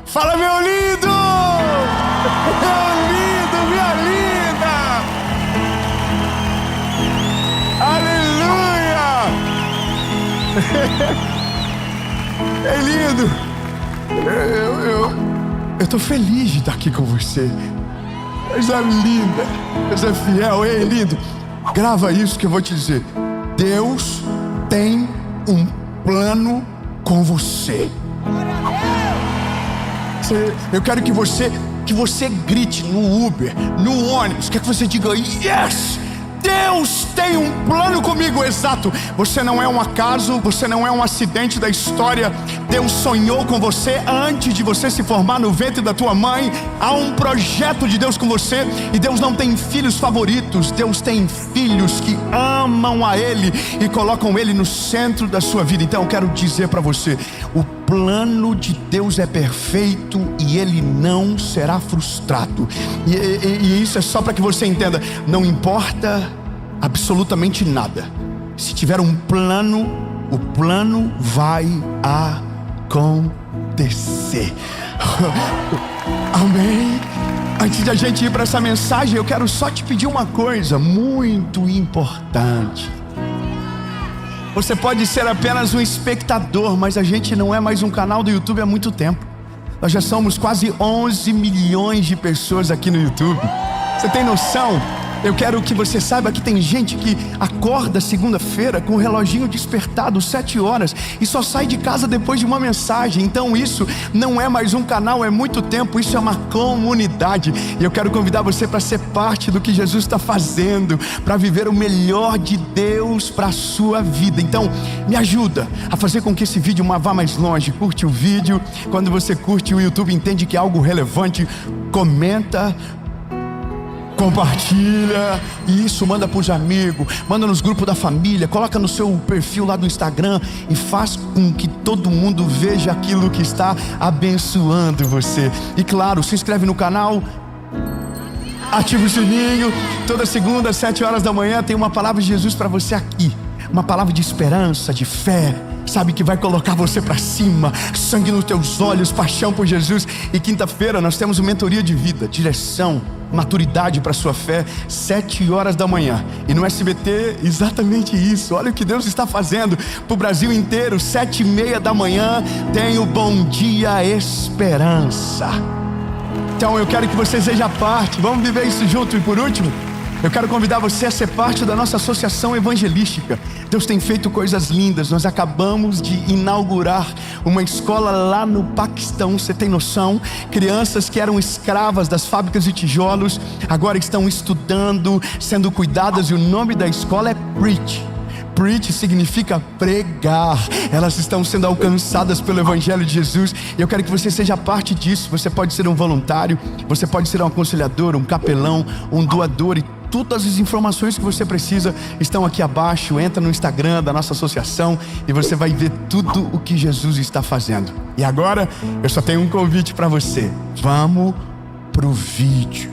Fala, meu lindo! Meu lindo, minha linda! Aleluia! É lindo! Eu tô feliz de estar aqui com você. Coisa linda, coisa fiel, hein, lindo? Grava isso que eu vou te dizer. Deus tem um plano com você. Eu quero que você grite no Uber, no ônibus, quer que você diga yes! Deus tem um plano comigo, exato. Você não é um acaso, você não é um acidente da história. Deus sonhou com você antes de você se formar no ventre da tua mãe. Há um projeto de Deus com você. E Deus não tem filhos favoritos. Deus tem filhos que amam a Ele e colocam Ele no centro da sua vida. Então eu quero dizer para você, o plano de Deus é perfeito e Ele não será frustrado. E isso é só para que você entenda. Não importa absolutamente nada. Se tiver um plano, o plano vai acontecer. Amém? Antes de a gente ir para essa mensagem, eu quero só te pedir uma coisa muito importante. Você pode ser apenas um espectador, mas a gente não é mais um canal do YouTube há muito tempo. Nós já somos quase 11 milhões de pessoas aqui no YouTube. Você tem noção? Eu quero que você saiba que tem gente que acorda segunda-feira com o reloginho despertado 7 horas e só sai de casa depois de uma mensagem. Então isso não é mais um canal, é muito tempo, isso é uma comunidade. E eu quero convidar você para ser parte do que Jesus está fazendo, para viver o melhor de Deus para a sua vida. Então me ajuda a fazer com que esse vídeo vá mais longe. Curte o vídeo. Quando você curte, o YouTube entende que é algo relevante. Comenta, compartilha, e isso manda para os amigos, manda nos grupos da família, coloca no seu perfil lá do Instagram e faz com que todo mundo veja aquilo que está abençoando você. E claro, se inscreve no canal, ativa o sininho. Toda segunda às 7 horas da manhã tem uma palavra de Jesus para você aqui, uma palavra de esperança, de fé, sabe, que vai colocar você para cima, sangue nos teus olhos, paixão por Jesus. E quinta-feira nós temos uma mentoria de vida, direção, maturidade para a sua fé, 7 horas da manhã. E no SBT, exatamente isso. Olha o que Deus está fazendo para o Brasil inteiro. 7:30 da manhã tem o Bom Dia Esperança. Então eu quero que você seja parte. Vamos viver isso junto. E por último, eu quero convidar você a ser parte da nossa associação evangelística. Deus tem feito coisas lindas. Nós acabamos de inaugurar uma escola lá no Paquistão. Você tem noção? Crianças que eram escravas das fábricas de tijolos agora estão estudando, sendo cuidadas. E o nome da escola é Preach. Preach significa pregar. Elas estão sendo alcançadas pelo Evangelho de Jesus. E eu quero que você seja parte disso. Você pode ser um voluntário, você pode ser um aconselhador, um capelão, um doador. E todas as informações que você precisa estão aqui abaixo. Entra no Instagram da nossa associação e você vai ver tudo o que Jesus está fazendo. E agora eu só tenho um convite para você. Vamos pro vídeo.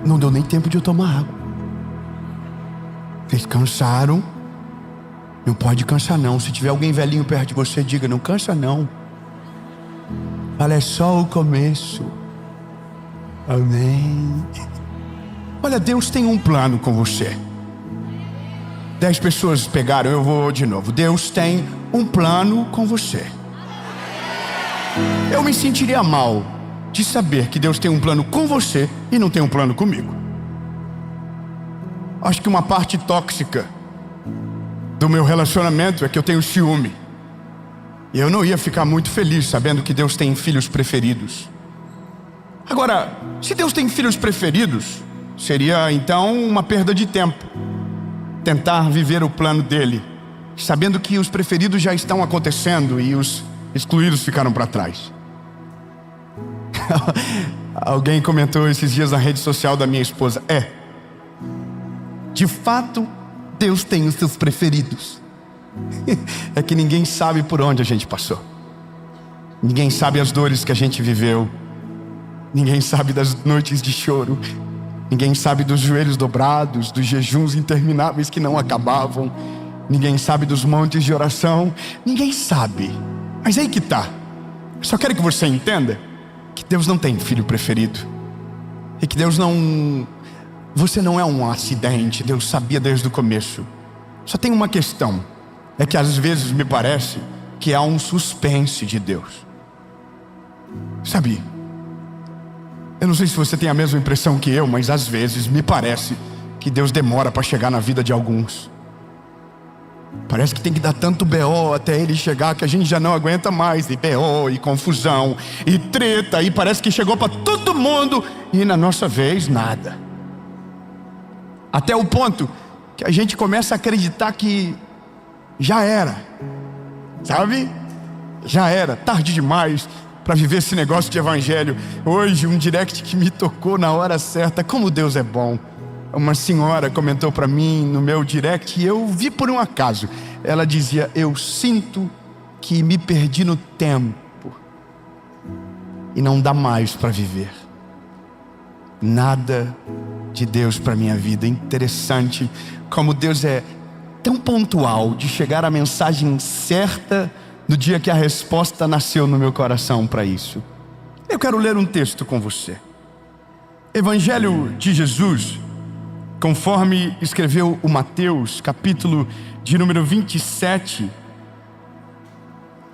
Não deu nem tempo de eu tomar água. Vocês cansaram? Não pode cansar não. Se tiver alguém velhinho perto de você, diga, não cansa não. Fala, é só o começo. Amém. Olha, Deus tem um plano com você. 10 pessoas pegaram, eu vou de novo. Deus tem um plano com você. Eu me sentiria mal de saber que Deus tem um plano com você e não tem um plano comigo. Acho que uma parte tóxica do meu relacionamento é que eu tenho ciúme. E eu não ia ficar muito feliz sabendo que Deus tem filhos preferidos. Agora, se Deus tem filhos preferidos, seria então uma perda de tempo tentar viver o plano dele, sabendo que os preferidos já estão acontecendo e os excluídos ficaram para trás. Alguém comentou esses dias na rede social da minha esposa: de fato, Deus tem os seus preferidos. É que ninguém sabe por onde a gente passou. Ninguém sabe as dores que a gente viveu. Ninguém sabe das noites de choro. Ninguém sabe dos joelhos dobrados, dos jejuns intermináveis que não acabavam. Ninguém sabe dos montes de oração. Ninguém sabe. Mas aí que tá. Eu só quero que você entenda que Deus não tem filho preferido. E que Deus não... Você não é um acidente. Deus sabia desde o começo. Só tem uma questão. É que às vezes me parece que há um suspense de Deus. Sabe? Eu não sei se você tem a mesma impressão que eu, mas às vezes me parece que Deus demora para chegar na vida de alguns. Parece que tem que dar tanto BO até Ele chegar que a gente já não aguenta mais. E BO, e confusão, e treta, e parece que chegou para todo mundo e na nossa vez nada. Até o ponto que a gente começa a acreditar que já era, sabe? Já era, tarde demais para viver esse negócio de evangelho. Hoje um direct que me tocou na hora certa. Como Deus é bom. Uma senhora comentou para mim no meu direct e eu vi por um acaso. Ela dizia: eu sinto que me perdi no tempo e não dá mais para viver. Nada de Deus para minha vida. Interessante como Deus é tão pontual de chegar à mensagem certa no dia que a resposta nasceu no meu coração para isso. Eu quero ler um texto com você. Evangelho de Jesus, conforme escreveu o Mateus, capítulo de número 27,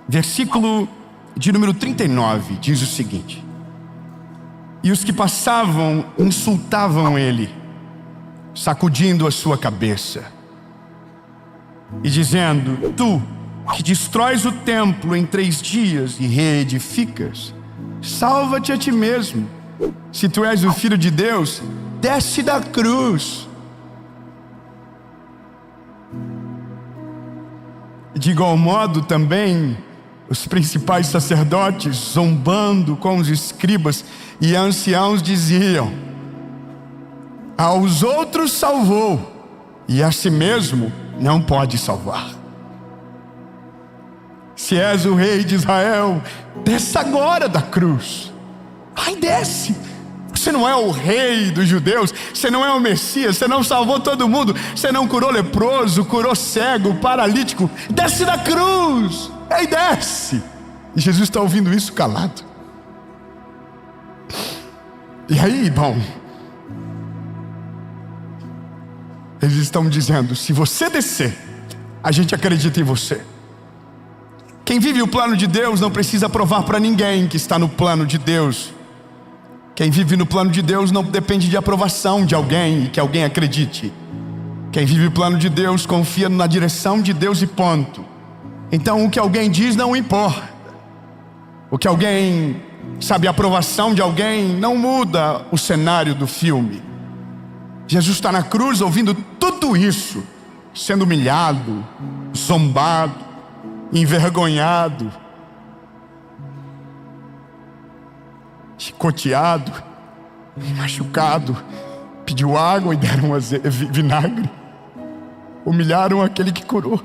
versículo de número 39, diz o seguinte: e os que passavam insultavam ele, sacudindo a sua cabeça e dizendo: tu que destróis o templo em 3 dias e reedificas, salva-te a ti mesmo. Se tu és o Filho de Deus, desce da cruz. De igual modo também os principais sacerdotes, zombando com os escribas e anciãos, diziam: aos outros salvou, e a si mesmo não pode salvar. Se és o rei de Israel, desce agora da cruz. Ai, desce. Você não é o rei dos judeus, você não é o Messias, você não salvou todo mundo, você não curou leproso, curou cego, paralítico. Desce da cruz. Ei, desce. E Jesus está ouvindo isso calado. E aí, bom, eles estão dizendo: se você descer, a gente acredita em você. Quem vive o plano de Deus não precisa provar para ninguém que está no plano de Deus. Quem vive no plano de Deus não depende de aprovação de alguém e que alguém acredite. Quem vive o plano de Deus confia na direção de Deus e ponto. Então o que alguém diz não importa. O que alguém, sabe, a aprovação de alguém não muda o cenário do filme. Jesus está na cruz ouvindo tudo isso, sendo humilhado, zombado, envergonhado, chicoteado, machucado. Pediu água e deram vinagre. Humilharam aquele que curou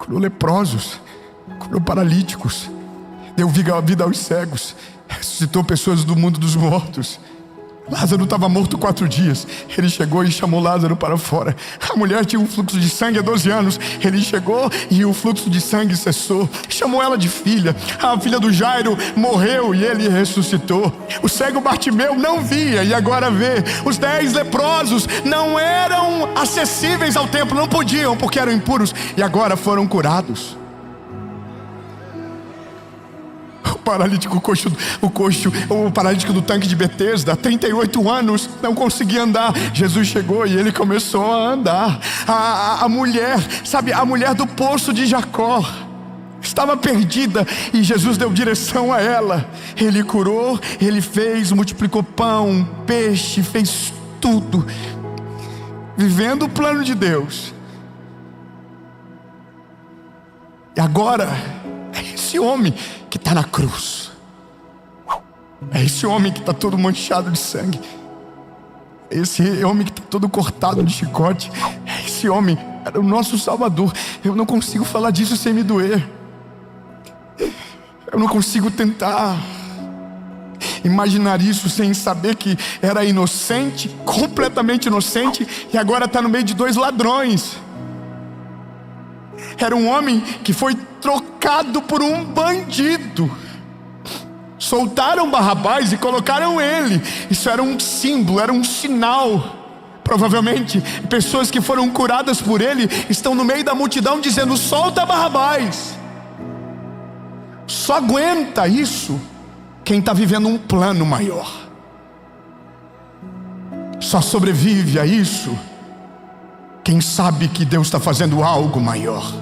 leprosos, curou paralíticos, deu vida aos cegos, ressuscitou pessoas do mundo dos mortos. Lázaro estava morto 4 dias. Ele chegou e chamou Lázaro para fora. A mulher tinha um fluxo de sangue há 12 anos. Ele chegou e o fluxo de sangue cessou. Chamou ela de filha. A filha do Jairo morreu e ele ressuscitou. O cego Bartimeu não via e agora vê. Os 10 leprosos não eram acessíveis ao templo, não podiam porque eram impuros, e agora foram curados. O paralítico do tanque de Betesda, 38 anos, não conseguia andar. Jesus chegou e ele começou a andar. A mulher, sabe, a mulher do poço de Jacó, estava perdida e Jesus deu direção a ela. Ele curou, ele fez, multiplicou pão, peixe, fez tudo, vivendo o plano de Deus. E agora é esse homem que está na cruz. É esse homem que está todo manchado de sangue. É esse homem que está todo cortado de chicote. É esse homem, era o nosso Salvador. Eu não consigo falar disso sem me doer. Eu não consigo tentar imaginar isso sem saber que era inocente, completamente inocente, e agora está no meio de dois ladrões. Era um homem que foi trocado por um bandido. Soltaram Barrabás e colocaram ele. Isso era um símbolo, era um sinal. Provavelmente pessoas que foram curadas por ele estão no meio da multidão dizendo: solta Barrabás. Só aguenta isso quem está vivendo um plano maior. Só sobrevive a isso quem sabe que Deus está fazendo algo maior.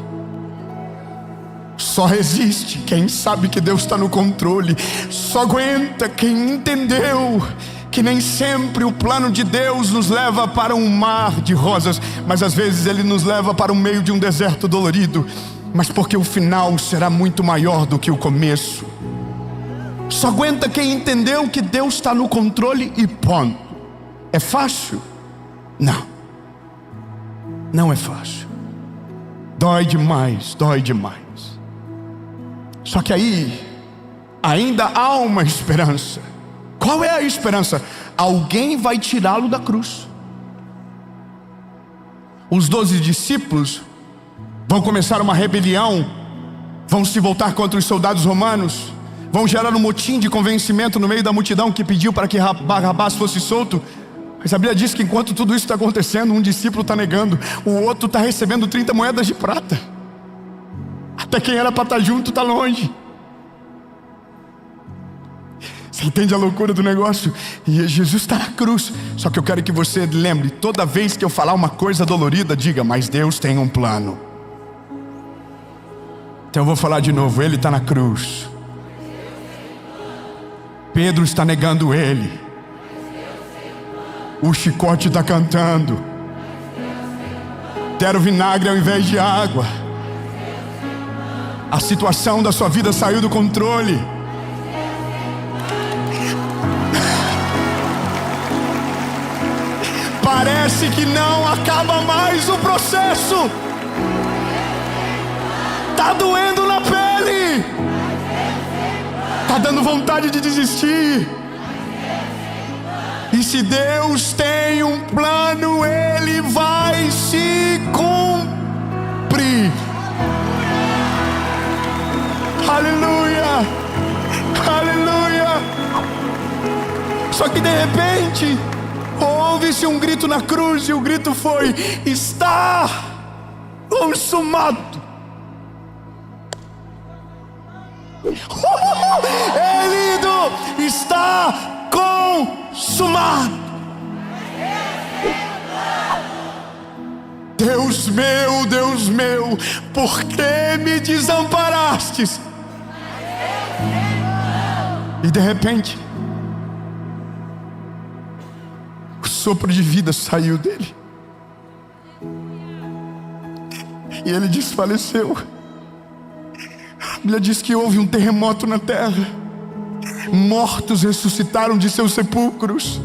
Só resiste quem sabe que Deus está no controle. Só aguenta quem entendeu que nem sempre o plano de Deus nos leva para um mar de rosas, mas às vezes Ele nos leva para o meio de um deserto dolorido, mas porque o final será muito maior do que o começo. Só aguenta quem entendeu que Deus está no controle e ponto. É fácil? Não. Não é fácil. Dói demais, dói demais. Só que aí ainda há uma esperança. Qual é a esperança? Alguém vai tirá-lo da cruz. Os 12 discípulos vão começar uma rebelião, vão se voltar contra os soldados romanos, vão gerar um motim de convencimento no meio da multidão que pediu para que Barrabás fosse solto. Mas a Bíblia diz que enquanto tudo isso está acontecendo, um discípulo está negando, o outro está recebendo 30 moedas de prata. Até quem era para estar junto está longe. Você entende a loucura do negócio? E Jesus está na cruz. Só que eu quero que você lembre, toda vez que eu falar uma coisa dolorida, diga: mas Deus tem um plano. Então eu vou falar de novo, Ele está na cruz. Pedro está negando Ele. O chicote está cantando. Deram vinagre ao invés de água. A situação da sua vida saiu do controle. Parece que não acaba mais o processo. Tá doendo na pele. Tá dando vontade de desistir. E se Deus tem um plano, Ele vai se cumprir. Aleluia, aleluia. Só que de repente ouve-se um grito na cruz, e o grito foi: está consumado. Lindo, está consumado. Deus meu, por que me desamparastes? E de repente o sopro de vida saiu dele e ele desfaleceu. A Bíblia diz que houve um terremoto na terra. Mortos ressuscitaram de seus sepulcros.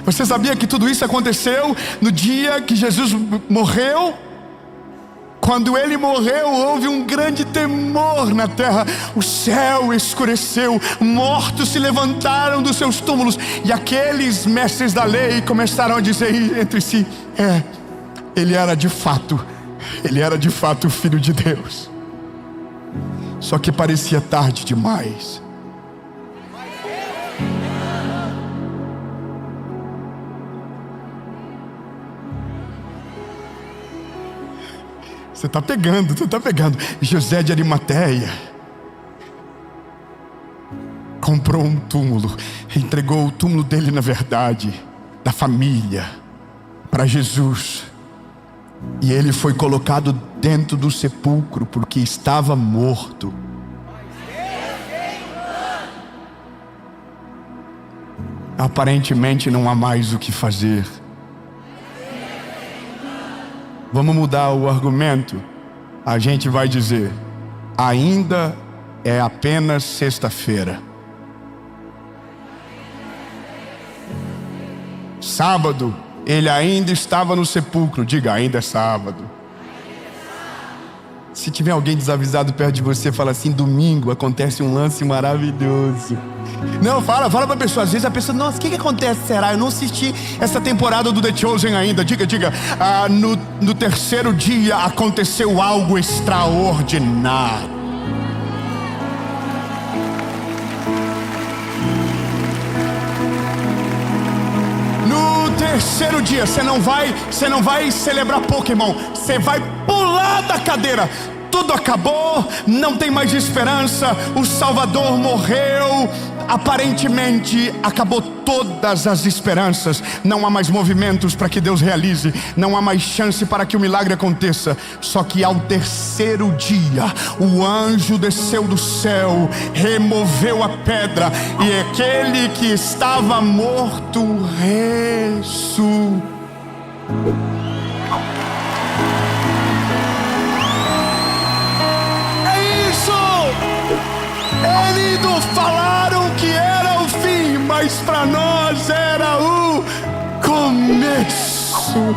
Você sabia que tudo isso aconteceu no dia que Jesus morreu? Quando Ele morreu, houve um grande temor na terra. O céu escureceu, mortos se levantaram dos seus túmulos, e aqueles mestres da lei começaram a dizer entre si: Ele era de fato o Filho de Deus. Só que parecia tarde demais. Você está pegando. José de Arimateia comprou um túmulo, entregou o túmulo dele, na verdade, da família, para Jesus. E ele foi colocado dentro do sepulcro porque estava morto. Aparentemente não há mais o que fazer. Vamos mudar o argumento. A gente vai dizer: ainda é apenas sexta-feira. Sábado, ele ainda estava no sepulcro. Diga: ainda é sábado. Se tiver alguém desavisado perto de você, fala assim: domingo acontece um lance maravilhoso. Não, fala pra pessoa. Às vezes a pessoa, nossa, o que acontece, será? Eu não assisti essa temporada do The Chosen ainda. Diga. No terceiro dia aconteceu algo extraordinário. No terceiro dia, você não vai celebrar Pokémon. Você vai pular da cadeira. Tudo acabou, não tem mais esperança. O Salvador morreu. Aparentemente acabou todas as esperanças. Não há mais movimentos para que Deus realize. Não há mais chance para que o milagre aconteça. Só que ao terceiro dia, o anjo desceu do céu, removeu a pedra, e aquele que estava morto ressuscitou. Eles falaram que era o fim, mas para nós era o começo.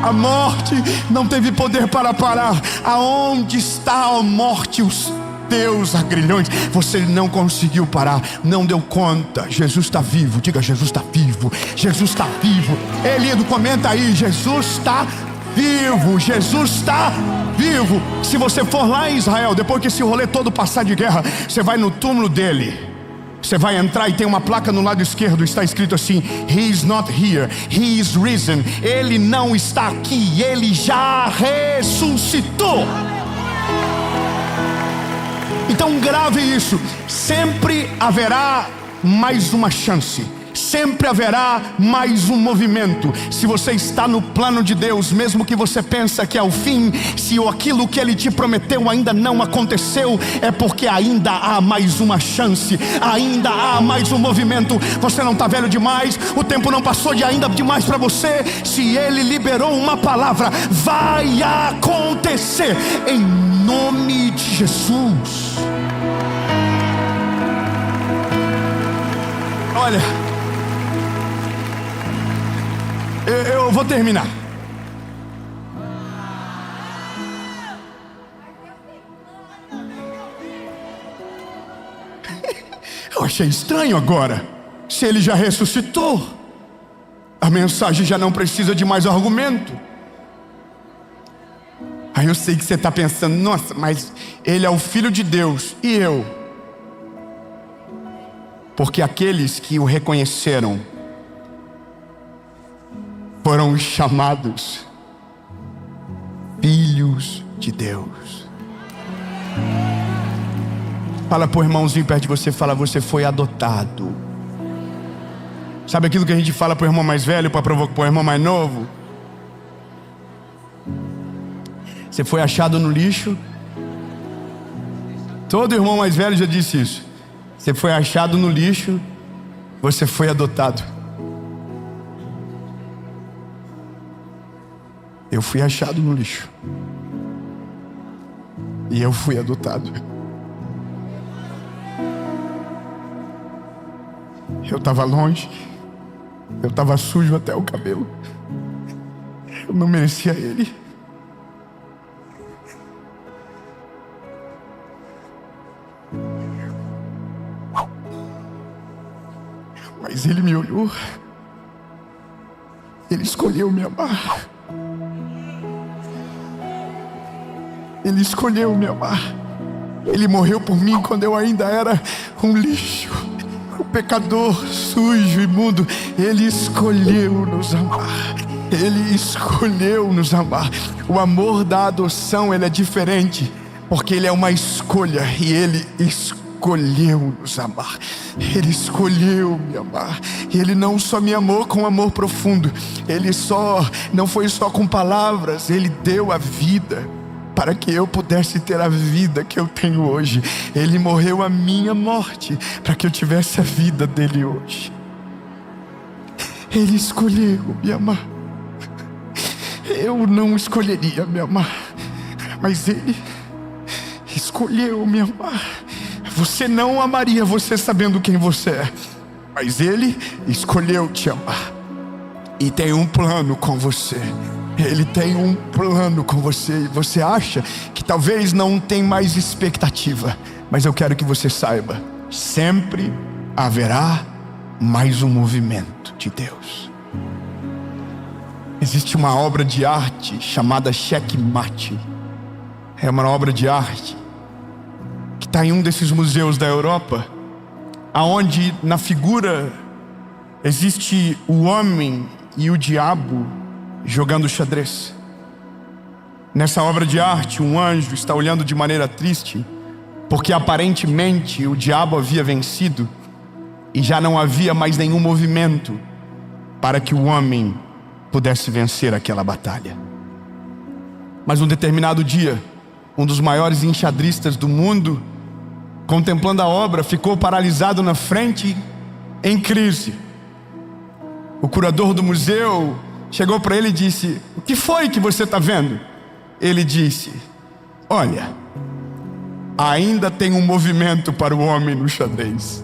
A morte não teve poder para parar. Aonde está a morte, os teus agrilhões? Você não conseguiu parar, não deu conta. Jesus está vivo. Diga, Jesus está vivo. Jesus está vivo. Elindo, comenta aí, Jesus está vivo. Jesus está vivo. Se você for lá em Israel, depois que esse rolê todo passar de guerra, você vai no túmulo dele. Você vai entrar e tem uma placa no lado esquerdo, está escrito assim: He is not here, He is risen. Ele não está aqui, Ele já ressuscitou. Então grave isso. Sempre haverá mais uma chance. Sempre haverá mais um movimento. Se você está no plano de Deus, mesmo que você pensa que é o fim, se aquilo que Ele te prometeu ainda não aconteceu, é porque ainda há mais uma chance, ainda há mais um movimento. Você não está velho demais, o tempo não passou de ainda demais para você. Se Ele liberou uma palavra, vai acontecer em nome de Jesus. Olha, eu vou terminar. Eu achei estranho agora. Se Ele já ressuscitou, a mensagem já não precisa de mais argumento. Aí eu sei que você está pensando: nossa, mas Ele é o Filho de Deus, e eu? Porque aqueles que o reconheceram foram chamados filhos de Deus. Fala pro irmãozinho perto de você, fala: você foi adotado. Sabe aquilo que a gente fala pro irmão mais velho para provocar pro irmão mais novo? Você foi achado no lixo. Todo irmão mais velho já disse isso. Você foi achado no lixo, você foi adotado. Eu fui achado no lixo e eu fui adotado. Eu estava longe, eu estava sujo até o cabelo, eu não merecia Ele. Mas Ele me olhou, Ele escolheu me amar. Ele escolheu me amar. Ele morreu por mim quando eu ainda era um lixo, um pecador, sujo, imundo. Ele escolheu nos amar. Ele escolheu nos amar. O amor da adoção, ele é diferente, porque ele é uma escolha, e Ele escolheu nos amar. Ele escolheu me amar. Ele não só me amou com amor profundo, Ele não foi só com palavras, Ele deu a vida para que eu pudesse ter a vida que eu tenho hoje. Ele morreu a minha morte para que eu tivesse a vida dele hoje. Ele escolheu me amar. Eu não escolheria me amar, mas Ele escolheu me amar. Você não amaria você sabendo quem você é, mas Ele escolheu te amar e tem um plano com você. Ele tem um plano com você. E você acha que talvez não tem mais expectativa, mas eu quero que você saiba: sempre haverá mais um movimento de Deus. Existe uma obra de arte chamada Checkmate. É uma obra de arte que está em um desses museus da Europa, aonde na figura existe o homem e o diabo jogando xadrez. Nessa obra de arte, um anjo está olhando de maneira triste, porque aparentemente o diabo havia vencido e já não havia mais nenhum movimento para que o homem pudesse vencer aquela batalha. Mas um determinado dia, um dos maiores enxadristas do mundo, contemplando a obra, ficou paralisado na frente, em crise. O curador do museu chegou para ele e disse: "O que foi que você está vendo?" Ele disse: "Olha, ainda tem um movimento para o homem no xadrez."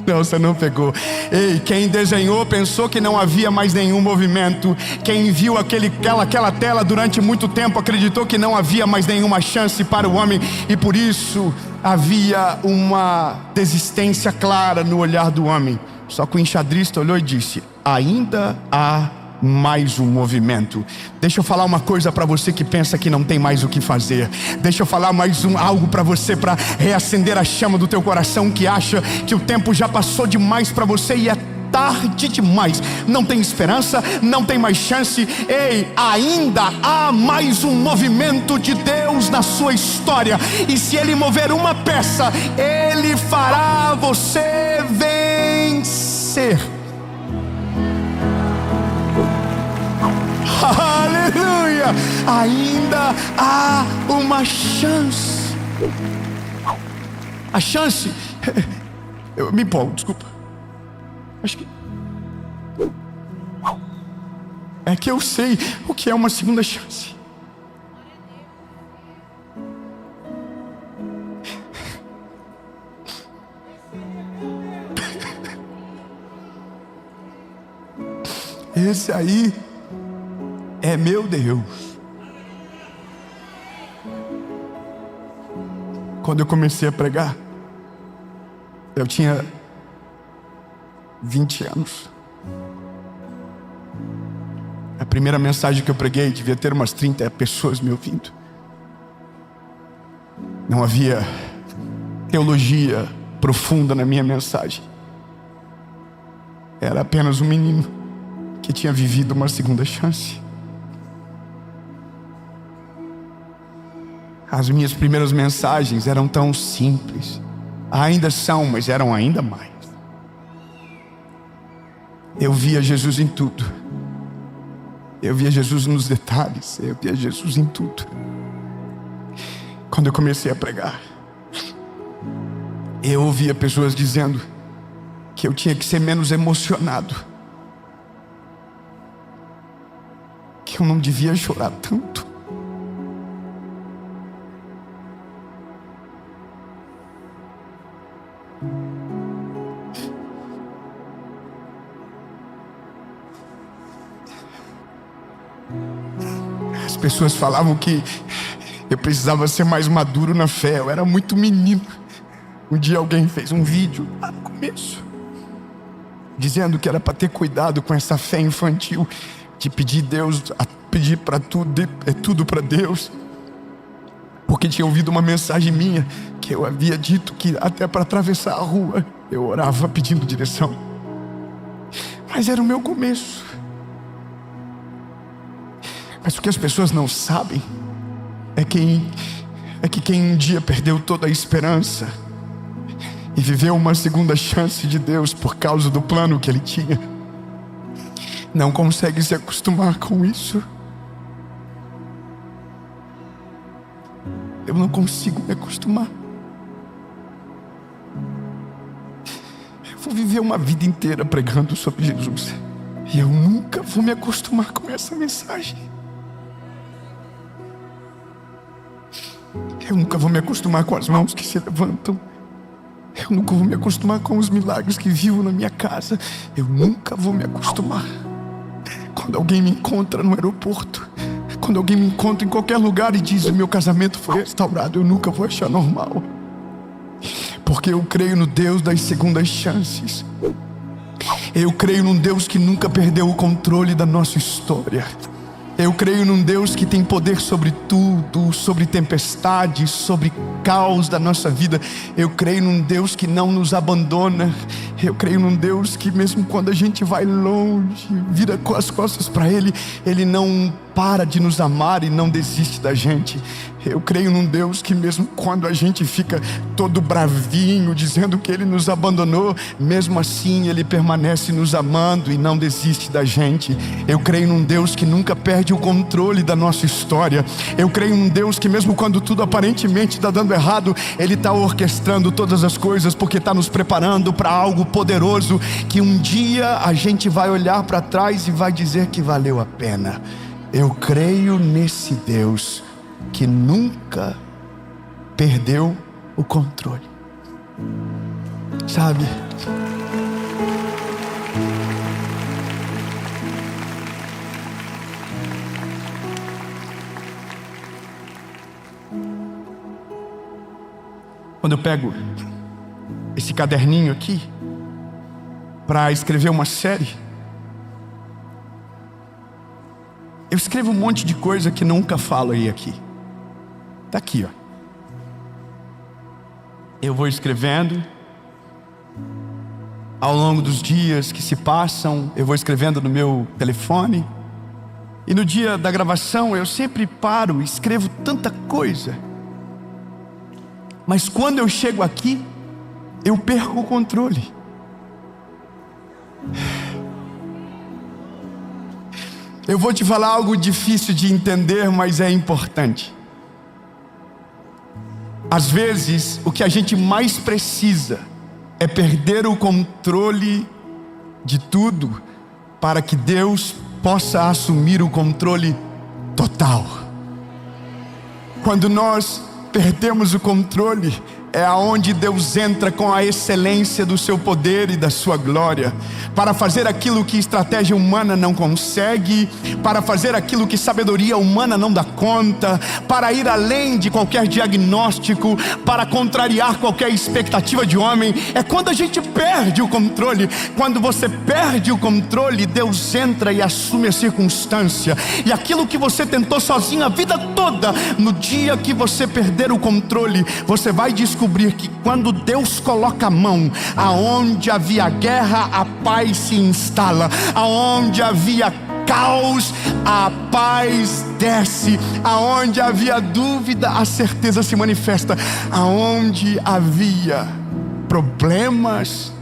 Não, você não pegou. Ei, quem desenhou pensou que não havia mais nenhum movimento. Quem viu aquela tela durante muito tempo acreditou que não havia mais nenhuma chance para o homem, e por isso havia uma desistência clara no olhar do homem. Só que o enxadrista olhou e disse: ainda há mais um movimento. Deixa eu falar uma coisa para você que pensa que não tem mais o que fazer. Deixa eu falar algo para você, para reacender a chama do teu coração, que acha que o tempo já passou demais para você e é tarde demais, não tem esperança, não tem mais chance. Ei, ainda há mais um movimento de Deus na sua história, e se Ele mover uma peça, Ele fará você vencer. Aleluia! Ainda há uma chance. A chance. Eu me empolgo, desculpa. Acho que é que eu sei o que é uma segunda chance. Esse aí é meu Deus. Quando eu comecei a pregar, eu tinha 20 anos. A primeira mensagem que eu preguei devia ter umas 30 pessoas me ouvindo. Não havia teologia profunda na minha mensagem. Era apenas um menino que tinha vivido uma segunda chance. As minhas primeiras mensagens eram tão simples. Ainda são, mas eram ainda mais. Eu via Jesus em tudo. Eu via Jesus nos detalhes. Eu via Jesus em tudo. Quando eu comecei a pregar, eu ouvia pessoas dizendo que eu tinha que ser menos emocionado, que eu não devia chorar tanto. As pessoas falavam que eu precisava ser mais maduro na fé. Eu era muito menino. Um dia alguém fez um vídeo lá no começo, dizendo que era para ter cuidado com essa fé infantil, de pedir pedir para tudo para Deus, porque tinha ouvido uma mensagem minha que eu havia dito que até para atravessar a rua eu orava pedindo direção. Mas era o meu começo. Mas o que as pessoas não sabem é que quem um dia perdeu toda a esperança e viveu uma segunda chance de Deus por causa do plano que Ele tinha, não consegue se acostumar com isso. Eu não consigo me acostumar. Eu vou viver uma vida inteira pregando sobre Jesus e eu nunca vou me acostumar com essa mensagem. Eu nunca vou me acostumar com as mãos que se levantam. Eu nunca vou me acostumar com os milagres que vivo na minha casa. Eu nunca vou me acostumar. Quando alguém me encontra no aeroporto, quando alguém me encontra em qualquer lugar e diz: o meu casamento foi restaurado, eu nunca vou achar normal. Porque porque eu creio no Deus das segundas chances. Eu creio num Deus que nunca perdeu o controle da nossa história. Eu creio num Deus que tem poder sobre tudo, sobre tempestades, sobre caos da nossa vida. Eu creio num Deus que não nos abandona. Eu creio num Deus que mesmo quando a gente vai longe, vira com as costas para Ele, Ele não para de nos amar e não desiste da gente. Eu creio num Deus que mesmo quando a gente fica todo bravinho, dizendo que Ele nos abandonou, mesmo assim Ele permanece nos amando e não desiste da gente. Eu creio num Deus que nunca perde o controle da nossa história. Eu creio num Deus que mesmo quando tudo aparentemente está dando errado, Ele está orquestrando todas as coisas, porque está nos preparando para algo poderoso, que um dia a gente vai olhar para trás e vai dizer que valeu a pena. Eu creio nesse Deus que nunca perdeu o controle. Sabe? Quando eu pego esse caderninho aqui para escrever uma série, eu escrevo um monte de coisa que nunca falo aí aqui. Tá aqui, ó. Eu vou escrevendo. Ao longo dos dias que se passam, eu vou escrevendo no meu telefone. E no dia da gravação, eu sempre paro e escrevo tanta coisa. Mas quando eu chego aqui, eu perco o controle. Eu vou te falar algo difícil de entender, mas é importante. Às vezes, o que a gente mais precisa é perder o controle de tudo para que Deus possa assumir o controle total. Quando nós perdemos o controle, é aonde Deus entra com a excelência do seu poder e da sua glória, para fazer aquilo que estratégia humana não consegue, para fazer aquilo que sabedoria humana não dá conta, para ir além de qualquer diagnóstico, para contrariar qualquer expectativa de homem. É quando a gente perde o controle. Quando você perde o controle, Deus entra e assume a circunstância, e aquilo que você tentou sozinho a vida toda, no dia que você perder o controle, você vai descobrir que quando Deus coloca a mão, aonde havia guerra, a paz se instala. Aonde havia caos, a paz desce. Aonde havia dúvida, a certeza se manifesta. Aonde havia problemas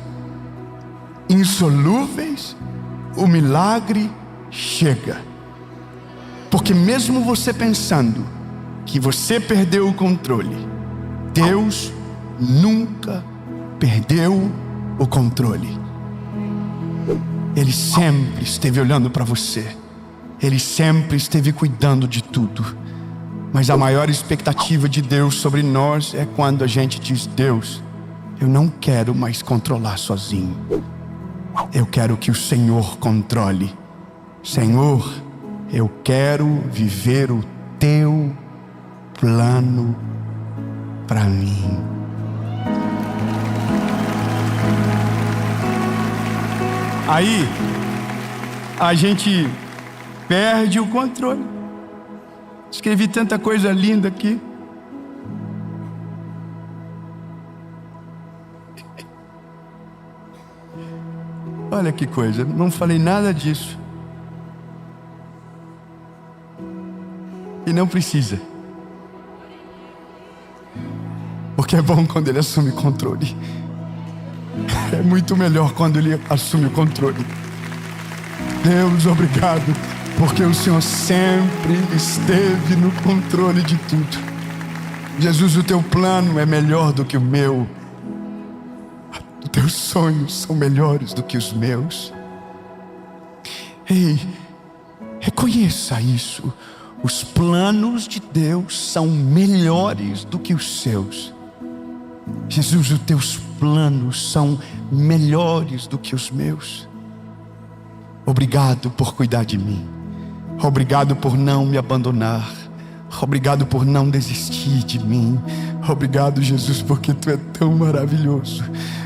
insolúveis, o milagre chega. Porque mesmo você pensando que você perdeu o controle, Deus nunca perdeu o controle. Ele sempre esteve olhando para você. Ele sempre esteve cuidando de tudo. Mas a maior expectativa de Deus sobre nós é quando a gente diz: Deus, eu não quero mais controlar sozinho. Eu quero que o Senhor controle. Senhor, eu quero viver o teu plano para mim. Aí a gente perde o controle. Escrevi tanta coisa linda aqui. Olha que coisa, não falei nada disso. E não precisa. Porque é bom quando Ele assume controle. É muito melhor quando Ele assume o controle. Deus, obrigado, porque o Senhor sempre esteve no controle de tudo. Jesus, o teu plano é melhor do que o meu. Os teus sonhos são melhores do que os meus. Ei, reconheça isso. Os planos de Deus são melhores do que os seus. Jesus, os teus planos são melhores do que os meus. Obrigado por cuidar de mim. Obrigado por não me abandonar. Obrigado por não desistir de mim. Obrigado, Jesus, porque Tu é tão maravilhoso,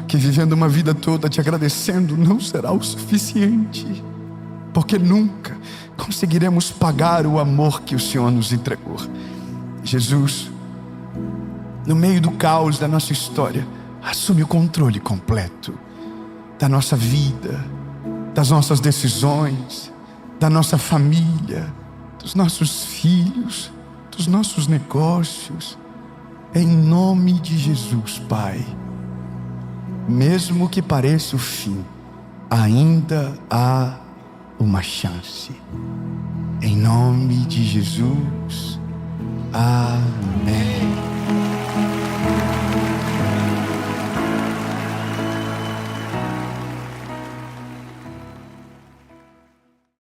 que vivendo uma vida toda te agradecendo não será o suficiente, porque nunca conseguiremos pagar o amor que o Senhor nos entregou. Jesus, no meio do caos da nossa história, assume o controle completo da nossa vida, das nossas decisões, da nossa família, dos nossos filhos, dos nossos negócios. Em nome de Jesus, Pai. Mesmo que pareça o fim, ainda há uma chance. Em nome de Jesus. Amém.